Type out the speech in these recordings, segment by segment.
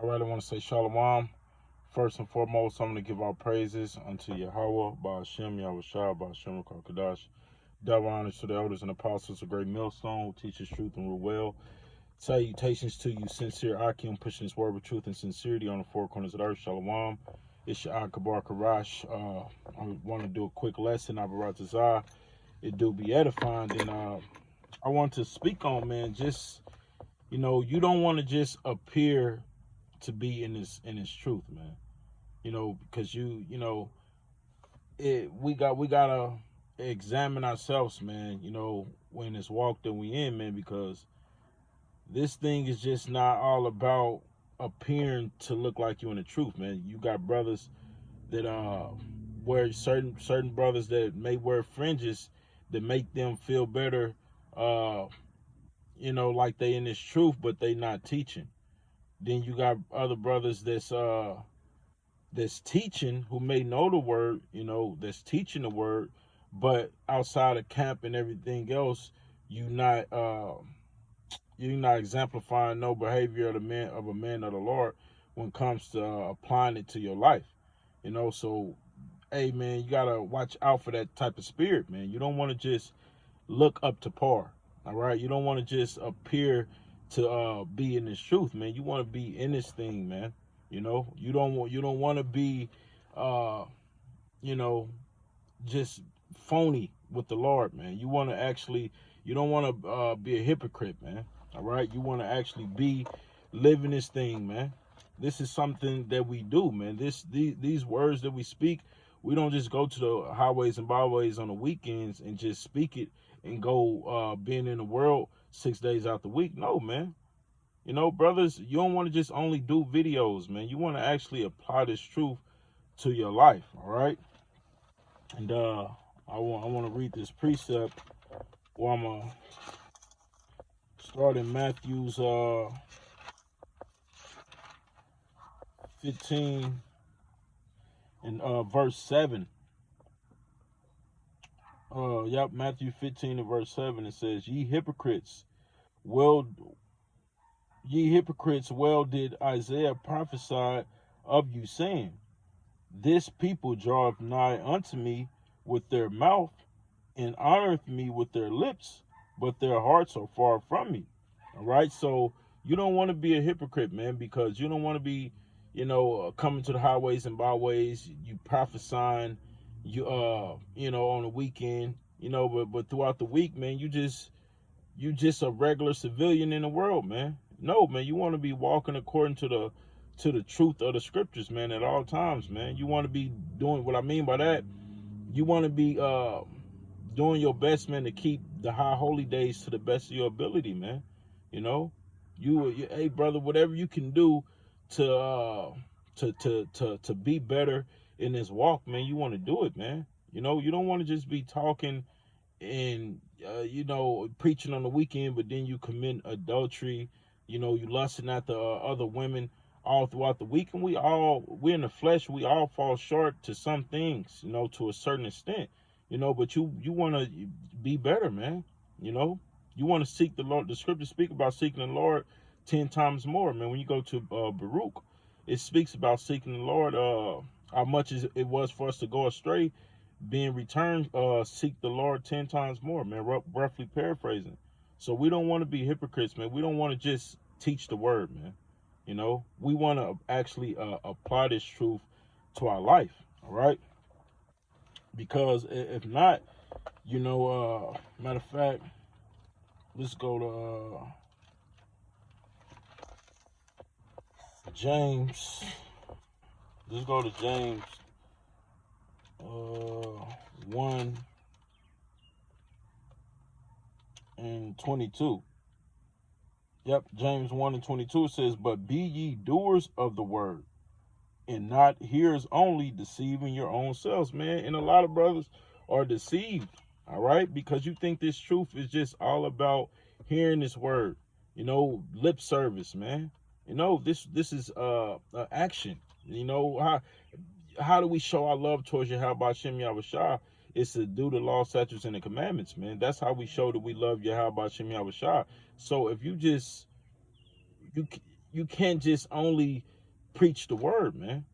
All right, I want to say Shalom. First and foremost, I'm going to give our praises unto Yahweh, Ba'ashem, Yahushua, Ba'ashem, Kakadash. Double honors to the elders and apostles, a great millstone who teaches truth and rule well. Salutations to you, sincere Akim, pushing this word with truth and sincerity on the four corners of the earth. Shalom. It's your Akabar Karash. I want to do a quick lesson. Abaratazah. It do be edifying. And I want to speak on, man, just, you don't want to just appear to be in this truth, man. Because we gotta examine ourselves, man. When this walk that we in, man, because this thing is just not all about appearing to look like you in the truth, man. You got brothers that wear certain brothers that may wear fringes that make them feel better, uh, like they in this truth, but they not teaching. Then you got other brothers that's teaching who may know the word, that's teaching the word, but outside of camp and everything else, you not you're not exemplifying no behavior of a man of the Lord when it comes to applying it to your life. So hey man, you gotta watch out for that type of spirit, man. You don't want to just look up to par. All right, you don't want to just appear to be in this truth, man. You want to be in this thing, man. You don't want to be uh you know just phony with the Lord, man. You don't want to be a hypocrite, man. All right, you want to actually be living this thing, man. This is something that we do, man. These words that we speak, we don't just go to the highways and byways on the weekends and just speak it and go being in the world 6 days out the week. No, man. Brothers, you don't want to just only do videos, man. You want to actually apply this truth to your life, all right? And I want to read this precept. Well, I'm gonna start in Matthew's 15 and verse 7. Matthew 15 and verse 7. It says, well, ye hypocrites, well did Isaiah prophesy of you, saying, this people draweth nigh unto me with their mouth, and honoreth me with their lips, but their hearts are far from me. All right, so you don't want to be a hypocrite, man, because you don't want to be, coming to the highways and byways, you prophesying, on the weekend, but throughout the week, man, you just a regular civilian in the world, man. No, man, you want to be walking according to the truth of the scriptures, man, at all times, man. You want to be doing what I mean by that. You want to be doing your best, man, to keep the high holy days to the best of your ability, man. You know, hey brother, whatever you can do to to be better in this walk, man, you want to do it, man. You don't want to just be talking and preaching on the weekend, but then you commit adultery. You lusting after other women all throughout the week, and we're in the flesh. We all fall short to some things, to a certain extent, but you want to be better, man. You want to seek the Lord. The scriptures speak about seeking the Lord 10 times more, man. When you go to Baruch, it speaks about seeking the Lord, how much it was for us to go astray, being returned, seek the Lord 10 times more, man. Roughly paraphrasing. So we don't want to be hypocrites, man. We don't want to just teach the word, man. We want to actually apply this truth to our life, all right? Because if not, matter of fact, let's go to James. Let's go to James 1 and 22. Yep, James 1 and 22 says, but be ye doers of the word, and not hearers only, deceiving your own selves, man. And a lot of brothers are deceived, all right? Because you think this truth is just all about hearing this word, lip service, man. This is action. How do we show our love towards Yahweh Shem Yahushua? It's to do the law, statutes, and the commandments, man. That's how we show that we love Yahweh Shem Yahushua. So if you you can't just only preach the word, man.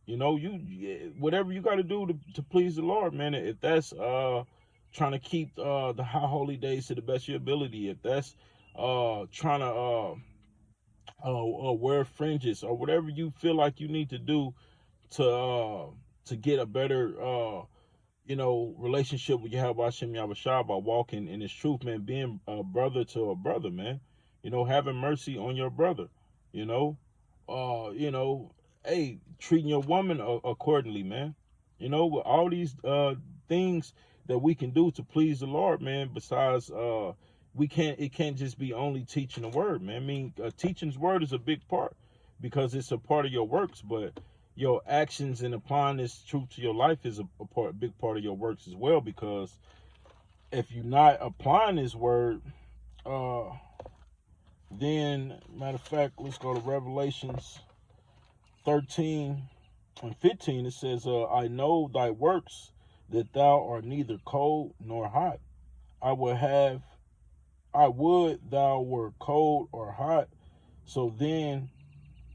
You know, whatever you got to do to please the Lord, man. If that's trying to keep the high holy days to the best of your ability, if that's trying to wear fringes or whatever you feel like you need to do to get a better relationship with Yahweh Hashem Yahushua by walking in His truth, man, being a brother to a brother, man. Having mercy on your brother. You know, hey, treating your woman accordingly, man. With all these things that we can do to please the Lord, man. Besides, it can't just be only teaching the word, man. I mean, teaching's word is a big part because it's a part of your works, but your actions and applying this truth to your life is a big part of your works as well. Because if you're not applying this word, then matter of fact, let's go to Revelations 13 and 15. It says, I know thy works, that thou art neither cold nor hot. I would thou were cold or hot. So then,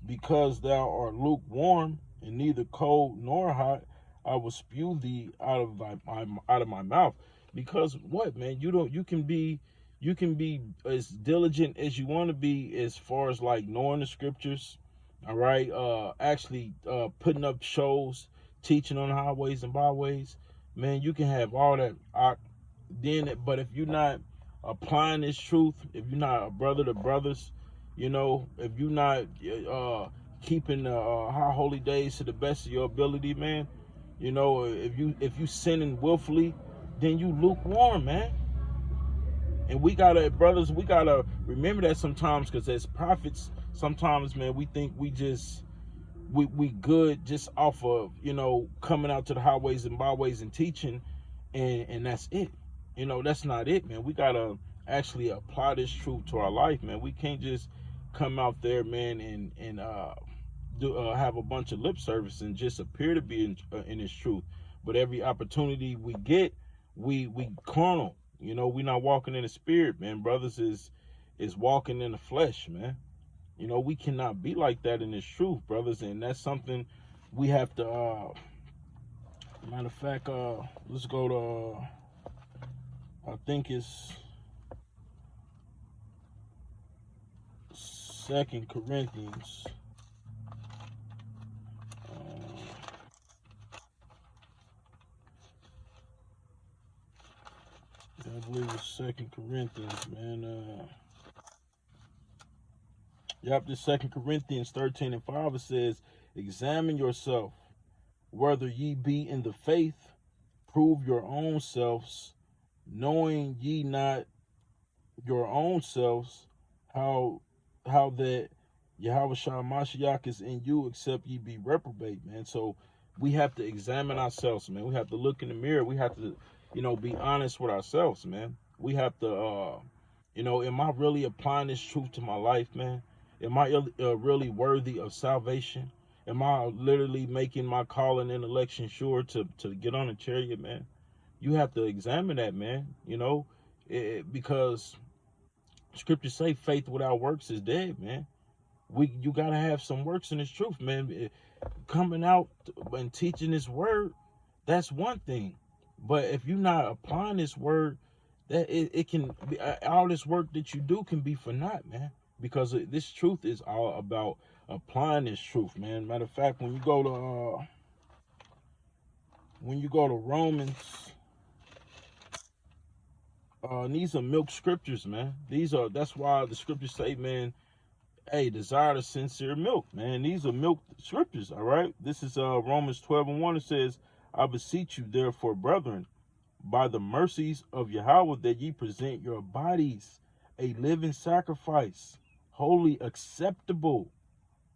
because thou art lukewarm and neither cold nor hot, I will spew thee out of my mouth. Because what, man? You can be as diligent as you want to be as far as like knowing the scriptures, all right, actually putting up shows, teaching on highways and byways, man. You can have all that, but if you're not applying this truth, if you're not a brother to brothers, if you're not keeping the high holy days to the best of your ability, man, if you sinning willfully, then you lukewarm, man. And we gotta remember that sometimes, because as prophets, sometimes, man, we think we good just off of coming out to the highways and byways and teaching, and that's it. That's not it, man. We gotta actually apply this truth to our life, man. We can't just come out there, man, and have a bunch of lip service and just appear to be in this truth. But every opportunity we get, we carnal. We not walking in the spirit, man. Brothers is walking in the flesh, man. We cannot be like that in this truth, brothers, and that's something we have to. Matter of fact, let's go to. I think it's 2 Corinthians. I believe it's 2 Corinthians, man. Yep, this 2 Corinthians 13 and 5, it says, examine yourself, whether ye be in the faith, prove your own selves, knowing ye not your own selves, how that Yahweh Shah Mashiach is in you, except ye be reprobate, man. So we have to examine ourselves, man. We have to look in the mirror. We have to, be honest with ourselves, man. We have to, am I really applying this truth to my life, man? Am I really worthy of salvation? Am I literally making my calling and election sure to get on a chariot, man? You have to examine that, man. Because scriptures say faith without works is dead, man. You gotta have some works in this truth, man. Coming out and teaching this word, that's one thing. But if you're not applying this word, that it can be, all this work that you do can be for naught, man. Because this truth is all about applying this truth, man. Matter of fact, when you go to Romans, these are milk scriptures, man. That's why the scriptures say, man, hey, desire the sincere milk, man. These are milk scriptures, all right? This is Romans 12 and 1. It says, I beseech you, therefore, brethren, by the mercies of Yahweh, that ye present your bodies a living sacrifice, wholly acceptable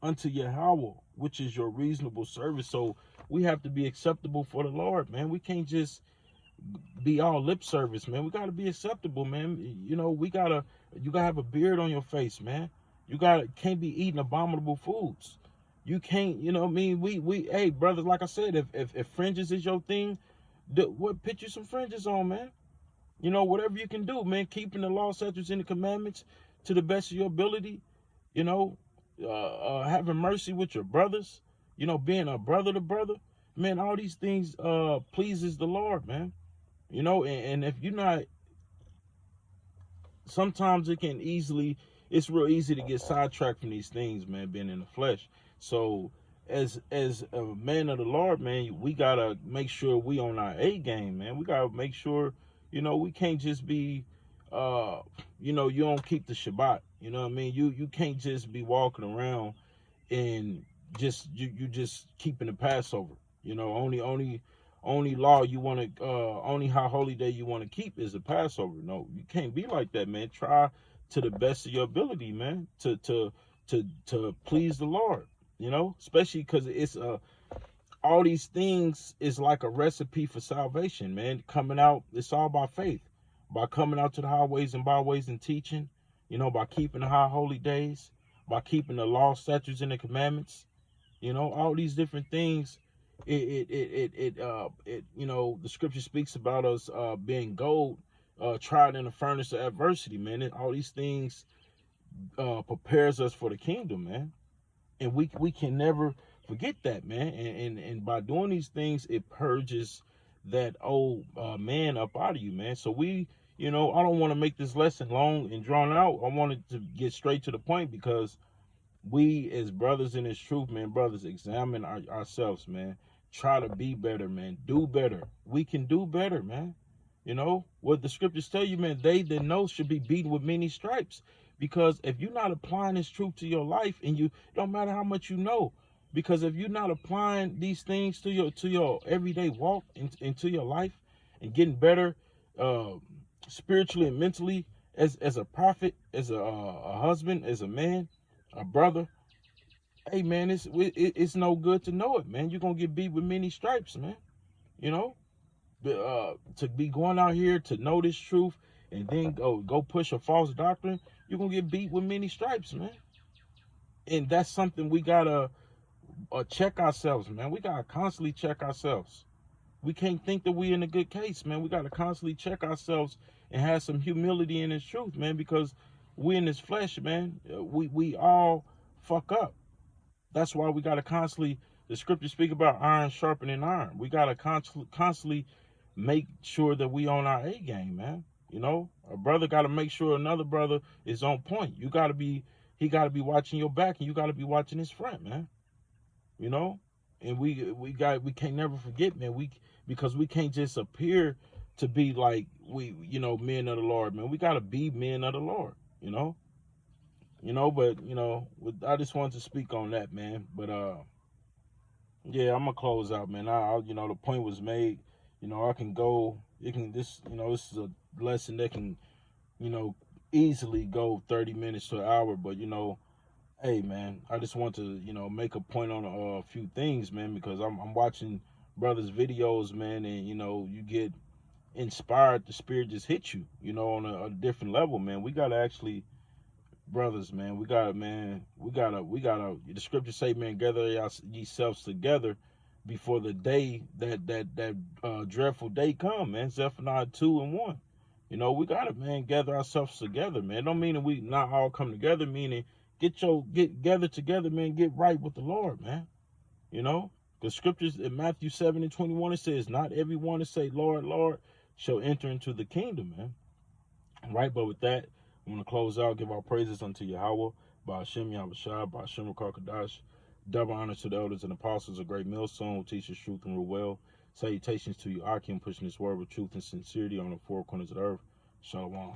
unto Yahweh, which is your reasonable service. So we have to be acceptable for the Lord, man. We can't just be all lip service, man. We got to be acceptable, man. You gotta have a beard on your face, man. Can't be eating abominable foods. You can't, hey, brothers, like I said, if fringes is your thing, put you some fringes on, man. Whatever you can do, man, keeping the law, statutes, and the commandments to the best of your ability, having mercy with your brothers, you know, being a brother to brother, man, all these things pleases the Lord, man. You know, and if you're not, sometimes it's real easy to get sidetracked from these things, man, being in the flesh. So as a man of the Lord, man, we gotta make sure we on our A game, man. We gotta make sure, you know, we can't just be you know, you don't keep the Shabbat. You know what I mean? You can't just be walking around and you just keeping the Passover. You know, only law you want to only high holy day you want to keep is the Passover. No, you can't be like that, man. Try to the best of your ability, man, to please the Lord. You know, especially because it's all these things is like a recipe for salvation, man. Coming out, it's all by faith, by coming out to the highways and byways and teaching. You know, by keeping the high holy days, by keeping the law, statutes, and the commandments. You know, all these different things. You know, the scripture speaks about us being gold tried in the furnace of adversity, man. And all these things prepares us for the kingdom, man. And we can never forget that, man. And by doing these things, it purges that old man up out of you, man. So you know, I don't want to make this lesson long and drawn out. I wanted to get straight to the point because we as brothers in this truth, man, brothers, examine ourselves, man. Try to be better, man. Do better. We can do better, man. You know what the scriptures tell you, man. They that know should be beaten with many stripes. Because if you're not applying this truth to your life, and you don't matter how much you know, because if you're not applying these things to your everyday walk into your life and getting better uh, spiritually and mentally as a prophet, as a husband, as a man, a brother, hey man, it's no good to know it, man. You're gonna get beat with many stripes, man. You know, to be going out here to know this truth and then go push a false doctrine, you're gonna get beat with many stripes, man. And that's something we gotta check ourselves, man. We gotta constantly check ourselves. We can't think that we in a good case, man. We gotta constantly check ourselves and have some humility in this truth, man, because we in this flesh, man. We all fuck up. That's why we got to constantly, the scriptures speak about iron sharpening iron. We got to constantly make sure that we on our A game, man. You know, a brother got to make sure another brother is on point. You got to be, he got to be watching your back and you got to be watching his front, man. You know, and we can't never forget, man. Because we can't just appear to be like you know, men of the Lord, man. We got to be men of the Lord, you know. You know, but you know, I just wanted to speak on that, man. But yeah, I'm gonna close out, man. You know, the point was made. You know, I can go. It can this. You know, this is a lesson that can, you know, easily go 30 minutes to an hour. But you know, hey, man, I just want to, you know, make a point on a few things, man, because I'm watching brothers' videos, man, and you know, you get inspired. The spirit just hits you, you know, on a different level, man. We gotta actually, brothers, man, we gotta the scriptures say, man, gather yourselves together before the day that dreadful day come, man. Zephaniah 2:1. You know, we gotta, man, gather ourselves together, man. Don't mean that we not all come together, meaning get gather together, man, get right with the Lord, man. You know? The scriptures in Matthew 7:21, it says, not everyone that say, Lord, Lord, shall enter into the kingdom, man. Right, but with that, I'm going to close out, give our praises unto Yahweh, by Hashem Yahushua, by Hashem Rakakadash. Double honor to the elders and apostles, a great millstone who teaches truth and rule well. Salutations to you, Akim, pushing this word with truth and sincerity on the four corners of the earth. Shalom.